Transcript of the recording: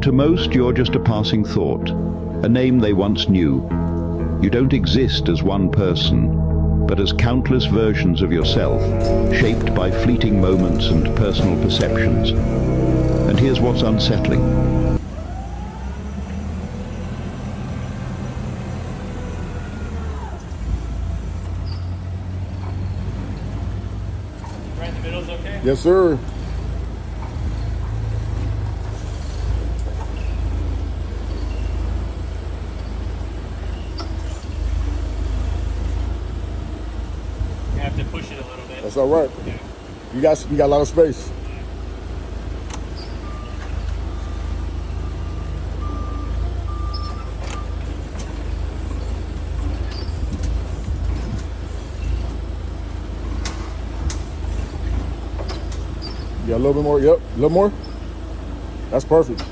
To most, you're just a passing thought, a name they once knew. You don't exist as one person, but as countless versions of yourself, shaped by fleeting moments and personal perceptions. And here's what's unsettling. Right in the middle is okay? Yes, sir. You have to push it a little bit. That's all right. Yeah. You got a lot of space. Yeah, a little bit more. Yep, a little more. That's perfect.